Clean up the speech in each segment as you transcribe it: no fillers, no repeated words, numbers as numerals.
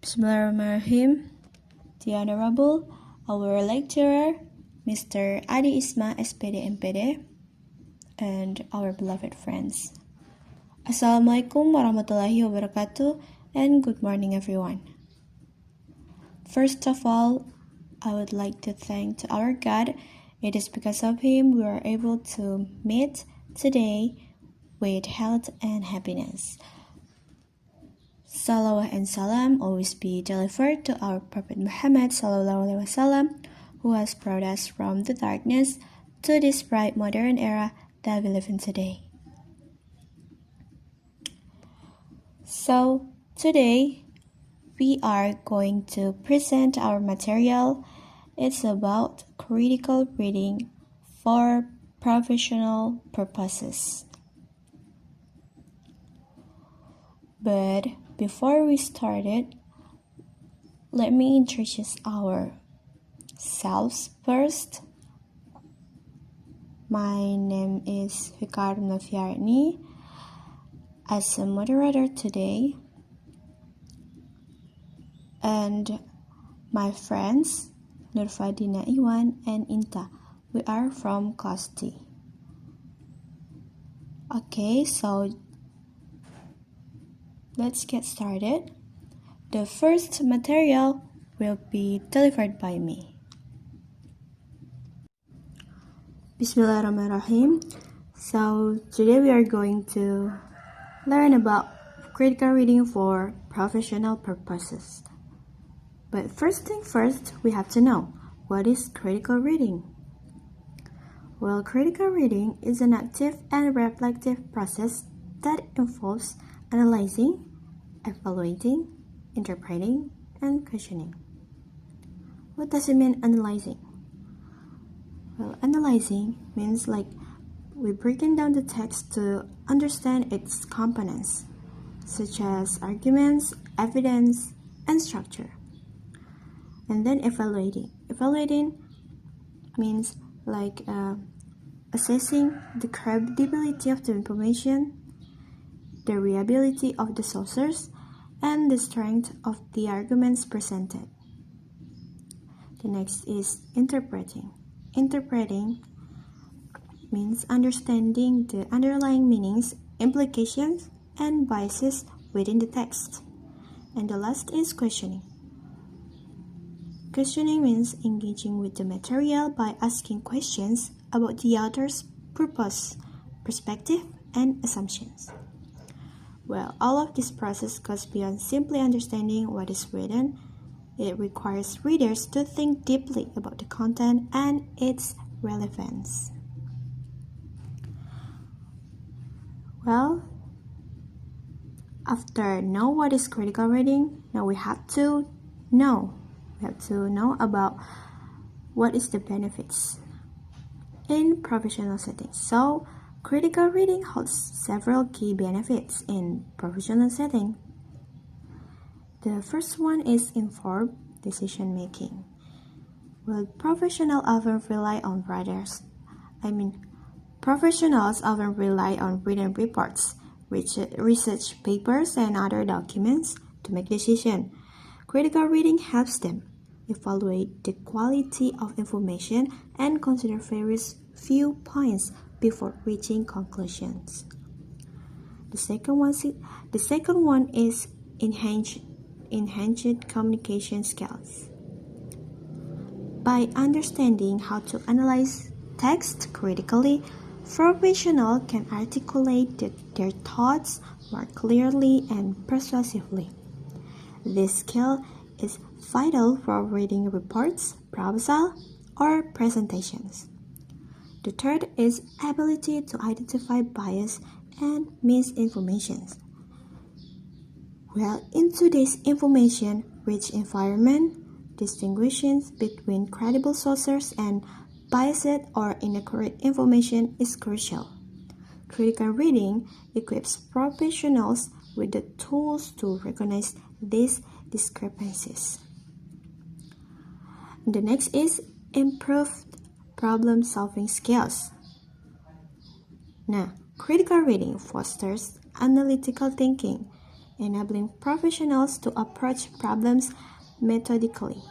Bismillahirrahmanirrahim. The Honorable, our lecturer, Mr. Isma S.pd M.pd, and our beloved friends. Assalamualaikum warahmatullahi wabarakatuh, and good morning everyone. First of all, I would like to thank to our God. It is because of Him we are able to meet today with health and happiness. Salawat and salam always be delivered to our Prophet Muhammad SAW, who has brought us from the darkness to this bright modern era that we live in today. So today we are going to present our material. It's about critical reading for professional purposes. But before we start it, let me introduce ourselves first. My name is FIKA NOVIARNI. As a moderator today, and my friends Nurfadina, Iwan, and INTA. We are from class D. Okay, so let's get started. The first material will be delivered by me. Bismillahirrahmanirrahim. So today we are going to learn about critical reading for professional purposes. But first thing first, we have to know, what is critical reading? Well, critical reading is an active and reflective process that involves analyzing, evaluating, interpreting, and questioning. What does it mean, analyzing? Well, analyzing means we're breaking down the text to understand its components, such as arguments, evidence, and structure. And then evaluating. Evaluating means assessing the credibility of the information, the reliability of the sources, and the strength of the arguments presented. The next is interpreting. Interpreting means understanding the underlying meanings, implications, and biases within the text. And the last is questioning. Questioning means engaging with the material by asking questions about the author's purpose, perspective, and assumptions. Well, all of this process goes beyond simply understanding what is written. It requires readers to think deeply about the content and its relevance. Well, after know what is critical reading, now we have to know about what is the benefits in professional settings. So, critical reading holds several key benefits in professional setting. The first one is informed decision making. Well, professionals often rely on written reports, research papers, and other documents to make decisions. Critical reading helps them evaluate the quality of information and consider various viewpoints before reaching conclusions. The second one is enhanced communication skills. By understanding how to analyze text critically, professionals can articulate their thoughts more clearly and persuasively. This skill is vital for reading reports, proposals, or presentations. The third is ability to identify bias and misinformation. Well, in today's information-rich environment, distinguishing between credible sources and biased or inaccurate information is crucial. Critical reading equips professionals with the tools to recognize these discrepancies. The next is improved problem-solving skills. Now, critical reading fosters analytical thinking. enabling professionals to approach problems methodically.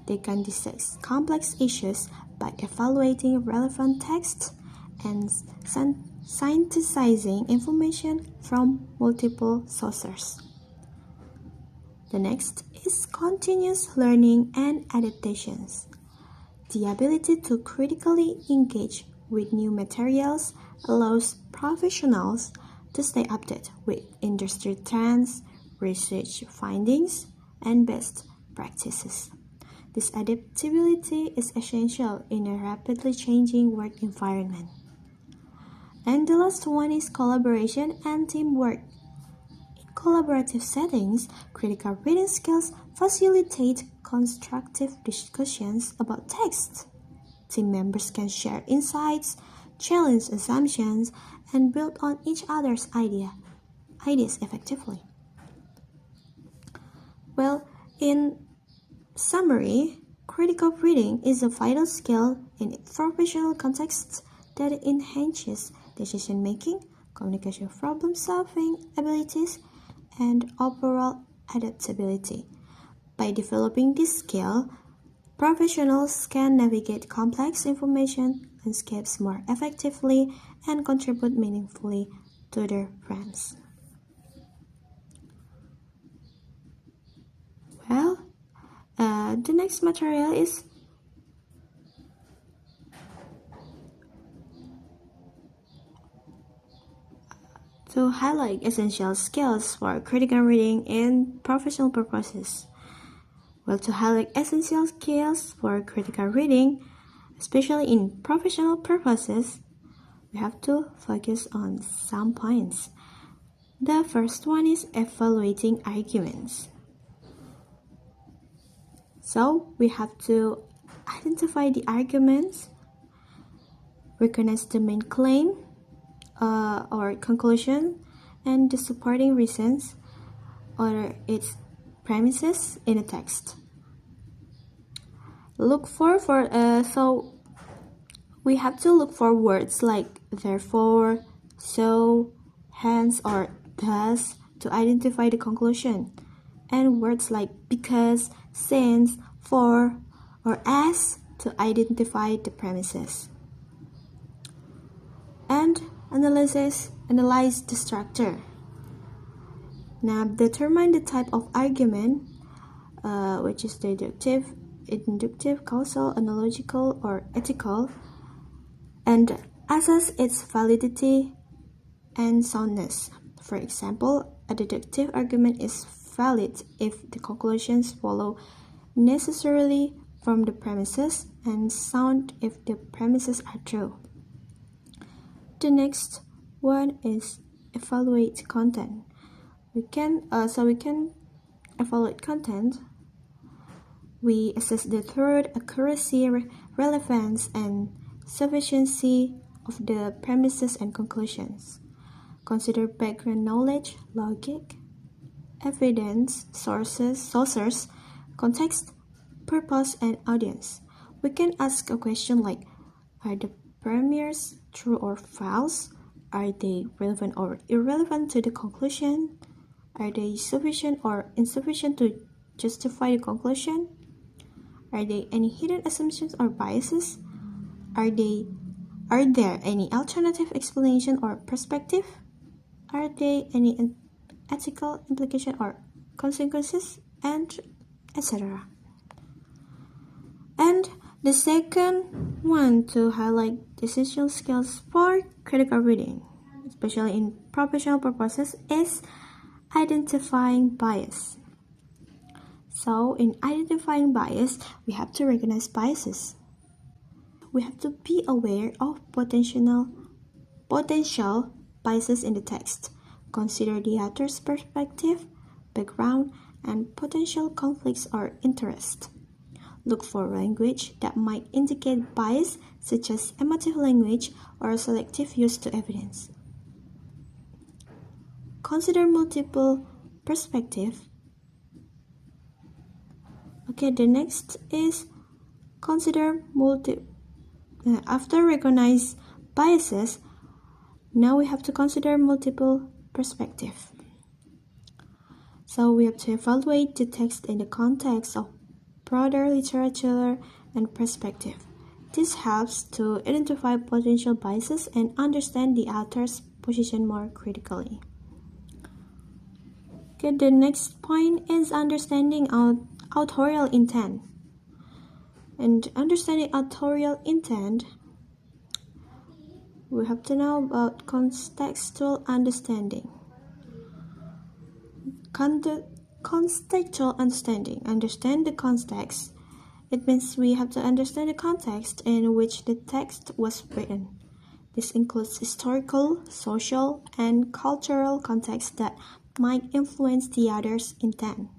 They can dissect complex issues by evaluating relevant texts and synthesizing information from multiple sources. The next is continuous learning and adaptations. The ability to critically engage with new materials allows professionals to stay updated with industry trends, research findings, and best practices. This adaptability is essential in a rapidly changing work environment. And the last one is collaboration and teamwork. In collaborative settings, critical reading skills facilitate constructive discussions about text. Team members can share insights, challenge assumptions, and build on each other's ideas effectively. Well, in summary, critical reading is a vital skill in professional contexts that enhances decision-making, communication problem-solving abilities, and overall adaptability. By developing this skill, professionals can navigate complex information landscapes more effectively and contribute meaningfully to their firms. Well, the next material is to highlight essential skills for critical reading in professional purposes. Well, to highlight essential skills for critical reading, especially in professional purposes, we have to focus on some points. The first one is evaluating arguments. So we have to identify the arguments, recognize the main claim or conclusion, and the supporting reasons or its premises in a text. So we have to look for words like therefore, so, hence, or thus to identify the conclusion, and words like because, since, for, or as to identify the premises. And analyze the structure. Now determine the type of argument, which is deductive, inductive, causal, analogical, or ethical, and assess its validity and soundness. For example, a deductive argument is valid if the conclusions follow necessarily from the premises, and sound if the premises are true. The next one is evaluate content. We can evaluate content. We assess the truth, accuracy, relevance, and sufficiency of the premises and conclusions. Consider background knowledge, logic, evidence, sources, context, purpose, and audience. We can ask a question like, are the premises true or false? Are they relevant or irrelevant to the conclusion? Are they sufficient or insufficient to justify the conclusion? Are there any hidden assumptions or biases? Are there any alternative explanation or perspective? Are there any ethical implication or consequences? And etc. And the second one to highlight the essential skills for critical reading, especially in professional purposes, is identifying bias. So in identifying bias, we have to recognize biases. We have to be aware of potential biases in the text. Consider the author's perspective, background, and potential conflicts or interest. Look for language that might indicate bias, such as emotive language or selective use to evidence. Consider multiple perspectives. Okay, the next is consider after recognize biases, now we have to consider multiple perspectives. So we have to evaluate the text in the context of broader literature and perspective. This helps to identify potential biases and understand the author's position more critically. Okay, the next point is understanding authorial intent. And understanding authorial intent, we have to know about contextual understanding. Contextual understanding. Understand the context. It means we have to understand the context in which the text was written. This includes historical, social, and cultural context that might influence the author's intent.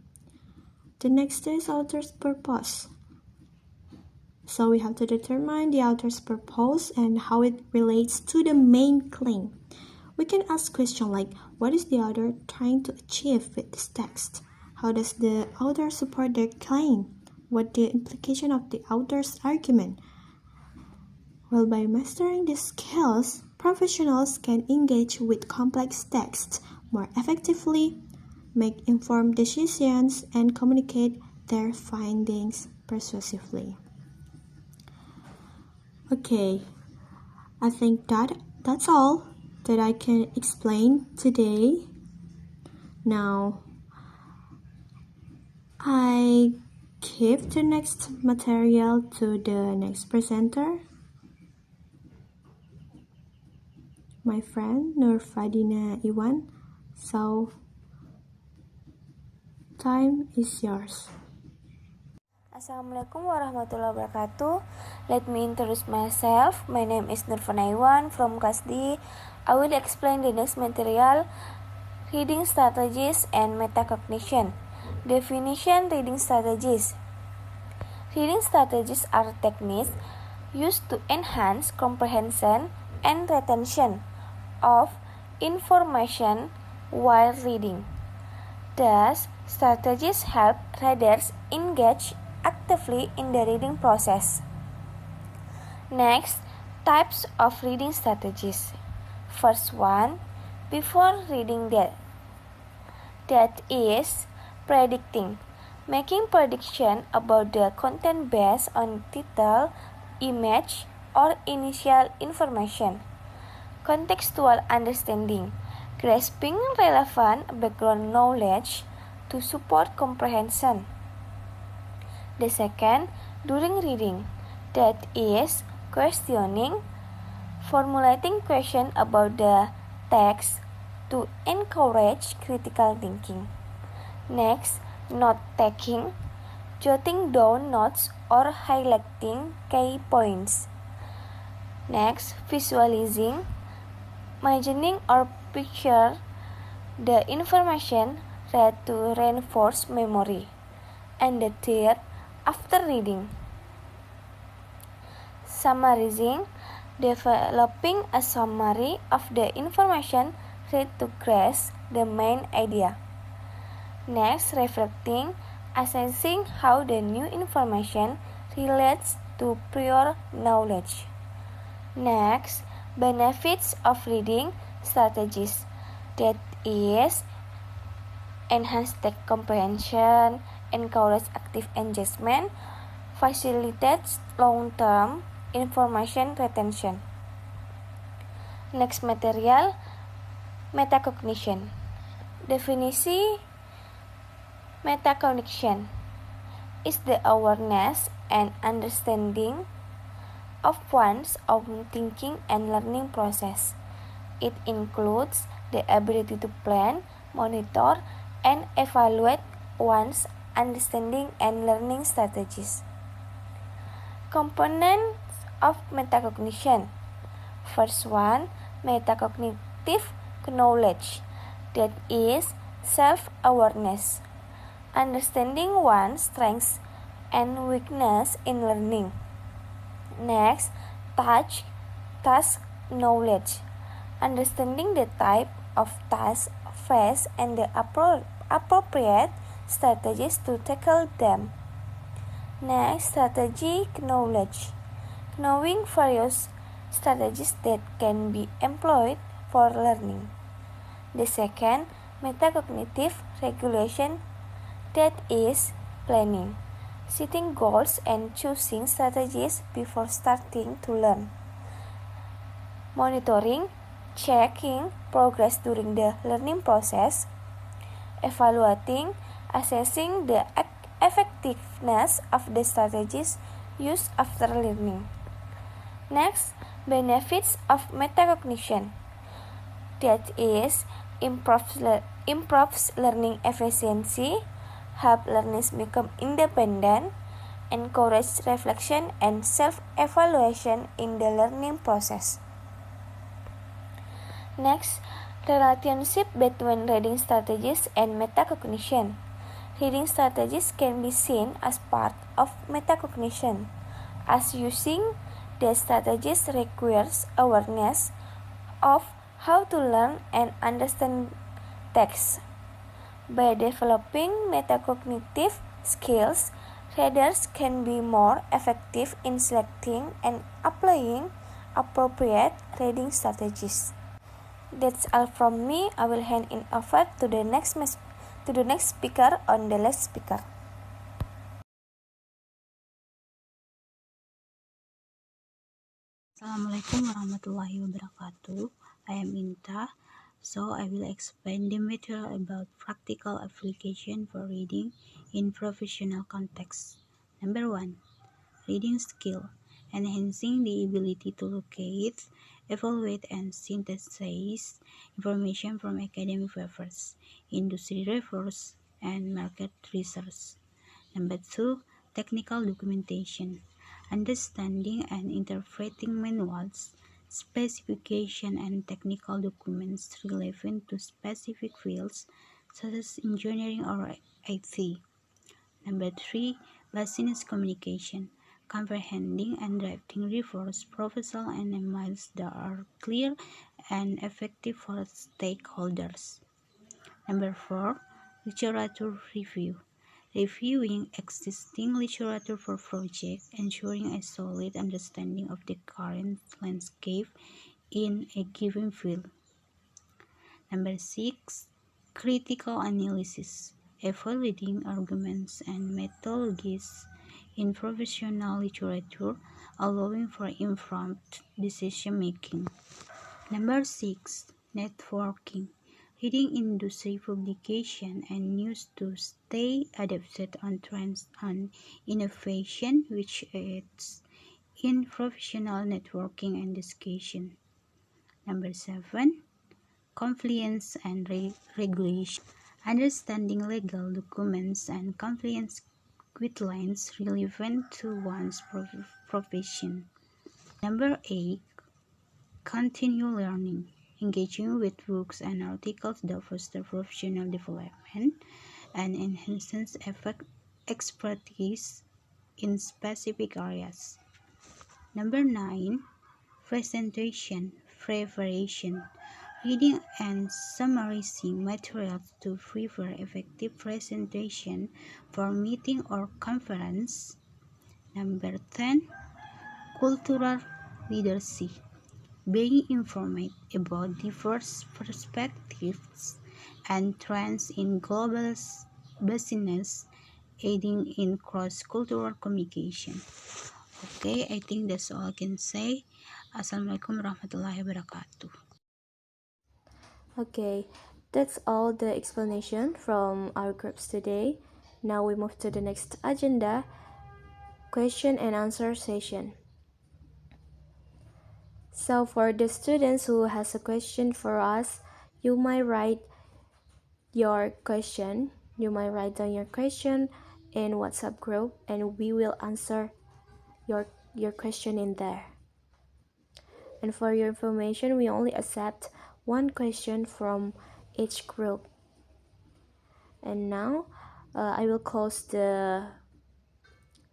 The next is author's purpose. So we have to determine the author's purpose and how it relates to the main claim. We can ask questions like, what is the author trying to achieve with this text? How does the author support their claim? What the implication of the author's argument? Well, by mastering these skills, professionals can engage with complex texts more effectively, make informed decisions, and communicate their findings persuasively. Okay, I think that's all that I can explain today. Now, I give the next material to the next presenter, my friend Nurfadina Iwan. So, time is yours. Assalamualaikum warahmatullahi wabarakatuh. Let me introduce myself. My name is Nurfadina Iwan from class D. I will explain the next material, reading strategies and metacognition. Definition: reading strategies. Reading strategies are techniques used to enhance comprehension and retention of information while reading. Thus, strategies help readers engage actively in the reading process. Next, types of reading strategies. First one, before reading that is predicting, making prediction about the content based on title, image, or initial information. Contextual understanding, grasping relevant background knowledge to support comprehension. The second, during reading, that is questioning, formulating questions about the text to encourage critical thinking. Next, note-taking, jotting down notes or highlighting key points. Next, visualizing, imagining or picture the information read to reinforce memory. And the third, after reading, summarizing, developing a summary of the information read to grasp the main idea. Next, reflecting, assessing how the new information relates to prior knowledge. Next, benefits of reading strategies, that is enhance text comprehension, encourage active engagement, facilitates long-term information retention. Next material, metacognition. Definisi metacognition is the awareness and understanding of one's own thinking and learning process. It includes the ability to plan, monitor, and evaluate one's understanding and learning strategies. Components of metacognition. First one, metacognitive knowledge, that is self-awareness, understanding one's strengths and weakness in learning. Next, task knowledge, understanding the type of task faced and the appropriate strategies to tackle them. Next, strategic knowledge, knowing various strategies that can be employed for learning. The second, metacognitive regulation, that is, planning, setting goals and choosing strategies before starting to learn, monitoring, checking progress during the learning process, evaluating, assessing the effectiveness of the strategies used after learning. Next, benefits of metacognition, that is, improves learning efficiency, help learners become independent, encourage reflection and self-evaluation in the learning process. Next, relationship between reading strategies and metacognition. Reading strategies can be seen as part of metacognition, as using the strategies requires awareness of how to learn and understand text. By developing metacognitive skills, readers can be more effective in selecting and applying appropriate reading strategies. That's all from me. I will hand it over to the next speaker on the last speaker. Assalamualaikum warahmatullahi wabarakatuh. I am INTA, so I will explain the material about practical application for reading in professional context. Number 1. Reading skill. Enhancing the ability to locate, evaluate, and synthesize information from academic papers, industry reports, and market research. Number 2. Technical documentation. Understanding and interpreting manuals, specifications, and technical documents relevant to specific fields such as engineering or IT. Number 3. Business communication. Comprehending and drafting reports, proposals, and emails that are clear and effective for stakeholders. Number 4. Literature review. Reviewing existing literature for projects, ensuring a solid understanding of the current landscape in a given field. Number 6. Critical analysis. Evaluating arguments and methodologies in professional literature, allowing for informed decision making. Number 6. Networking. Reading industry publication and news to stay adapted on trends and innovation, which aids in professional networking and discussion. Number 7. Compliance and regulation. Understanding legal documents and compliance guidelines relevant to one's profession. Number 8. Continue learning. Engaging with books and articles that foster professional development and enhances expertise in specific areas. Number 9. Presentation preparation. Reading and summarizing materials to prepare effective presentation for meeting or conference. Number 10. Cultural leadership. Being informed about diverse perspectives and trends in global business, aiding in cross-cultural communication. Okay, I think that's all I can say. Assalamualaikum warahmatullahi wabarakatuh. Okay, that's all the explanation from our groups today. Now we move to the next agenda, question and answer session. So for the students who has a question for us, you might write your question. You might write down your question in WhatsApp group and we will answer your question in there. And for your information, we only accept one question from each group. And now I will close the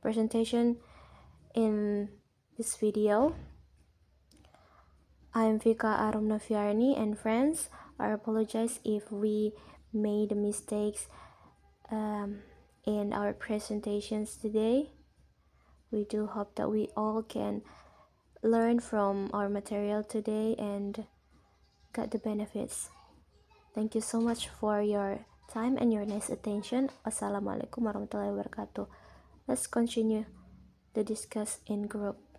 presentation in this video. I am FIKA ARUM NOVIARNI and friends. I apologize if we made mistakes in our presentations today. We do hope that we all can learn from our material today and get the benefits. Thank you so much for your time and your nice attention. Wassalamualaikum warahmatullahi wabarakatuh. Let's continue the discuss in group.